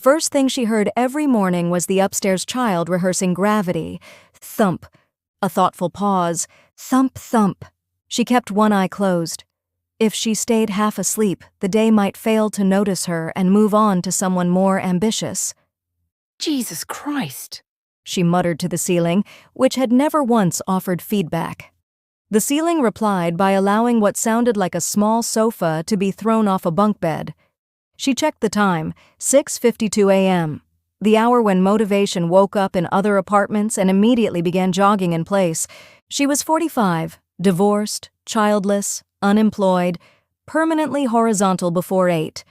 first thing she heard every morning was the upstairs child rehearsing gravity. Thump. A thoughtful pause. Thump, thump. She kept one eye closed. If she stayed half asleep, the day might fail to notice her and move on to someone more ambitious. Jesus Christ, she muttered to the ceiling, which had never once offered feedback. The ceiling replied by allowing what sounded like a small sofa to be thrown off a bunk bed. She checked the time, 6:52 a.m., the hour when motivation woke up in other apartments and immediately began jogging in place. She was 45, divorced, childless, unemployed, permanently horizontal before 8.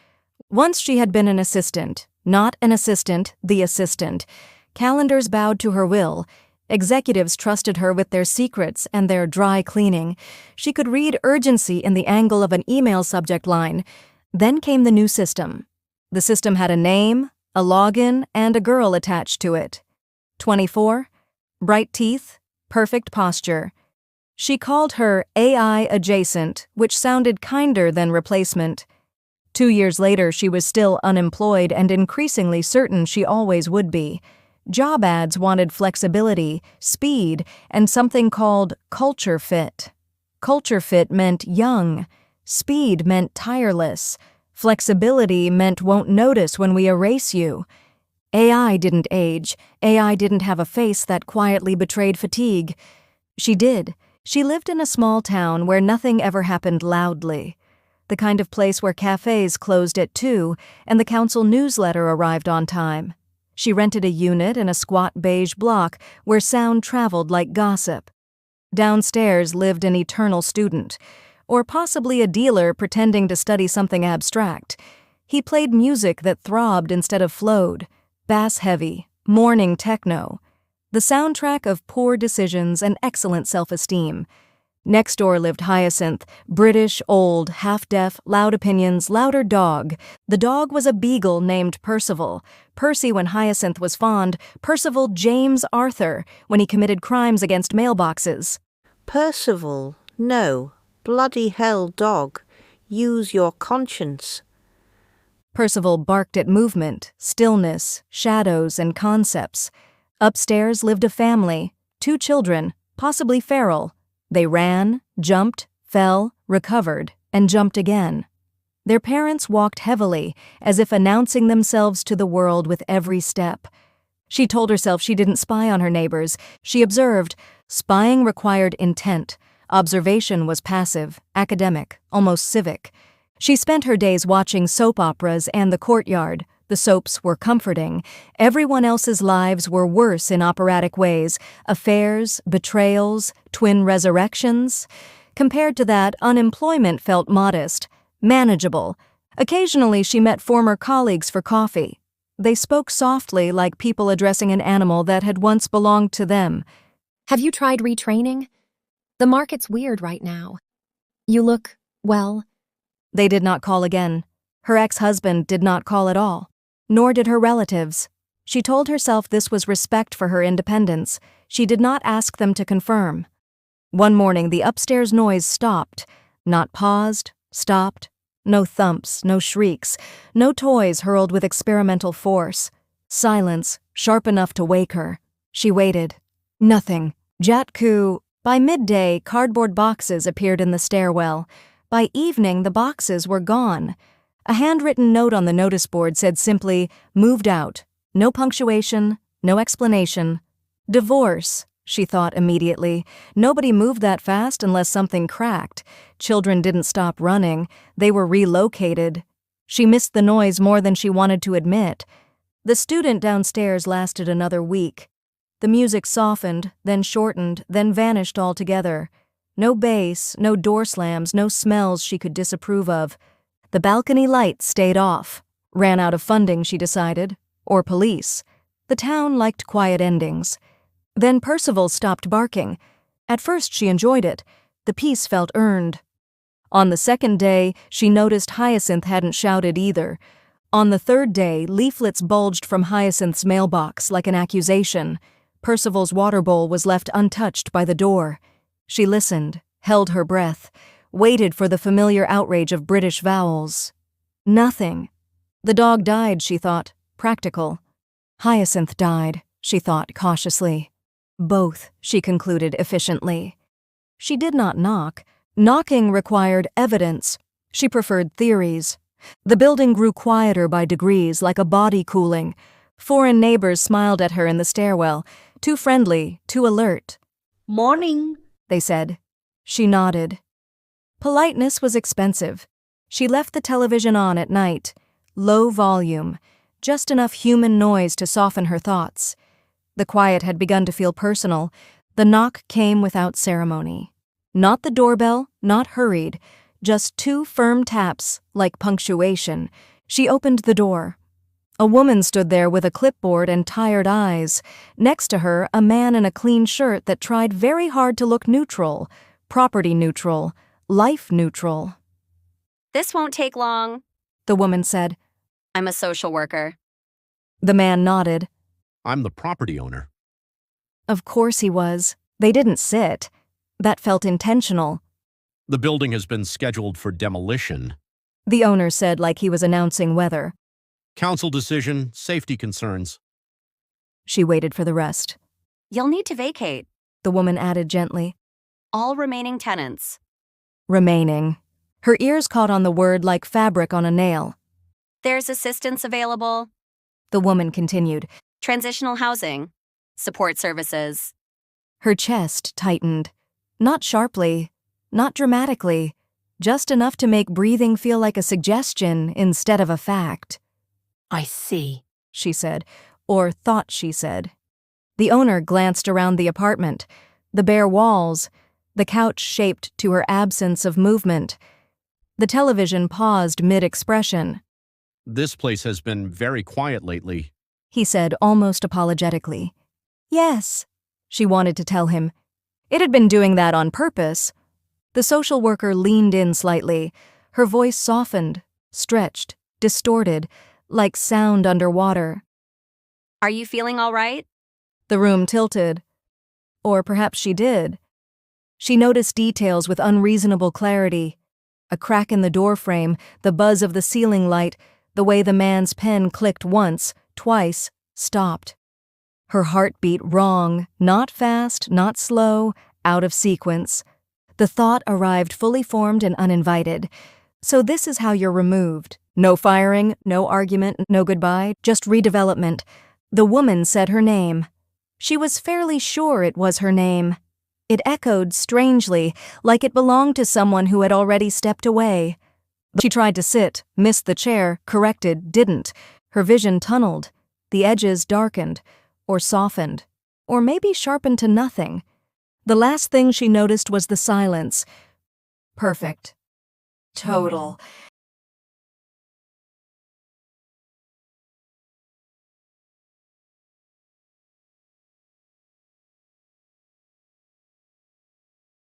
Once she had been an assistant, not an assistant, the assistant. Calendars bowed to her will. Executives trusted her with their secrets and their dry cleaning. She could read urgency in the angle of an email subject line. Then came the new system. The system had a name, a login, and a girl attached to it. 24, bright teeth, perfect posture. She called her AI adjacent, which sounded kinder than replacement. 2 years later, she was still unemployed and increasingly certain she always would be. Job ads wanted flexibility, speed, and something called culture fit. Culture fit meant young. Speed meant tireless. Flexibility meant won't notice when we erase you. AI didn't age. AI didn't have a face that quietly betrayed fatigue. She did. She lived in a small town where nothing ever happened loudly. The kind of place where cafes closed at 2 and the council newsletter arrived on time. She rented a unit in a squat beige block where sound traveled like gossip. Downstairs lived an eternal student, or possibly a dealer pretending to study something abstract. He played music that throbbed instead of flowed, bass-heavy, morning techno, the soundtrack of poor decisions and excellent self-esteem. Next door lived Hyacinth, British, old, half-deaf, loud opinions, louder dog. The dog was a beagle named Percival. Percy when Hyacinth was fond, Percival James Arthur when he committed crimes against mailboxes. Percival, no, bloody hell dog, use your conscience. Percival barked at movement, stillness, shadows, and concepts. Upstairs lived a family, 2 children, possibly feral. They ran, jumped, fell, recovered, and jumped again. Their parents walked heavily, as if announcing themselves to the world with every step. She told herself she didn't spy on her neighbors. She observed. Spying required intent. Observation was passive, academic, almost civic. She spent her days watching soap operas and The Courtyard. The soaps were comforting. Everyone else's lives were worse in operatic ways. Affairs, betrayals, twin resurrections. Compared to that, unemployment felt modest, manageable. Occasionally she met former colleagues for coffee. They spoke softly like people addressing an animal that had once belonged to them. Have you tried retraining? The market's weird right now. You look, well. They did not call again. Her ex-husband did not call at all. Nor did her relatives. She told herself this was respect for her independence. She did not ask them to confirm. One morning, the upstairs noise stopped. Not paused, stopped. No thumps, no shrieks, no toys hurled with experimental force. Silence, sharp enough to wake her. She waited. Nothing. Jatku. By midday, cardboard boxes appeared in the stairwell. By evening, the boxes were gone. A handwritten note on the notice board said simply, "Moved out." No punctuation, no explanation. Divorce, she thought immediately. Nobody moved that fast unless something cracked. Children didn't stop running. They were relocated. She missed the noise more than she wanted to admit. The student downstairs lasted another week. The music softened, then shortened, then vanished altogether. No bass, no door slams, no smells she could disapprove of. The balcony lights stayed off. Ran out of funding, she decided. Or police. The town liked quiet endings. Then Percival stopped barking. At first she enjoyed it. The peace felt earned. On the second day, she noticed Hyacinth hadn't shouted either. On the third day, leaflets bulged from Hyacinth's mailbox like an accusation. Percival's water bowl was left untouched by the door. She listened, held her breath, waited for the familiar outrage of British vowels. Nothing. The dog died, she thought. practical. Hyacinth died, she thought cautiously. Both, she concluded efficiently. She did not knock. Knocking required evidence. She preferred theories. The building grew quieter by degrees, like a body cooling. Foreign neighbors smiled at her in the stairwell, too friendly, too alert. Morning, They said. She nodded. Politeness was expensive. She left the television on at night, low volume, just enough human noise to soften her thoughts. The quiet had begun to feel personal. The knock came without ceremony. Not the doorbell, not hurried, just two firm taps, like punctuation. She opened the door. A woman stood there with a clipboard and tired eyes. Next to her, a man in a clean shirt that tried very hard to look neutral, property neutral, life neutral. This won't take long, The woman said. I'm a social worker. The man nodded. I'm the property owner. Of course he was. They didn't sit. That felt intentional. The building has been scheduled for demolition. The owner said like he was announcing weather. Council decision, safety concerns. She waited for the rest. You'll need to vacate. The woman added gently. All remaining tenants. Remaining. Her ears caught on the word like fabric on a nail. There's assistance available. The woman continued. Transitional housing. Support services. Her chest tightened. Not sharply, not dramatically, just enough to make breathing feel like a suggestion instead of a fact. I see. She said, or thought she said. The owner glanced around the apartment, the bare walls, the couch shaped to her absence of movement. The television paused mid-expression. This place has been very quiet lately. He said almost apologetically. Yes, she wanted to tell him. It had been doing that on purpose. The social worker leaned in slightly. Her voice softened, stretched, distorted, like sound underwater. Are you feeling all right? The room tilted. Or perhaps she did. She noticed details with unreasonable clarity. A crack in the doorframe, the buzz of the ceiling light, the way the man's pen clicked once, twice, stopped. Her heart beat wrong, not fast, not slow, out of sequence. The thought arrived fully formed and uninvited. So this is how you're removed. No firing, no argument, no goodbye, just redevelopment. The woman said her name. She was fairly sure it was her name. It echoed strangely, like it belonged to someone who had already stepped away. She tried to sit, missed the chair, corrected, didn't. Her vision tunneled. The edges darkened, or softened, or maybe sharpened to nothing. The last thing she noticed was the silence. Perfect. Total.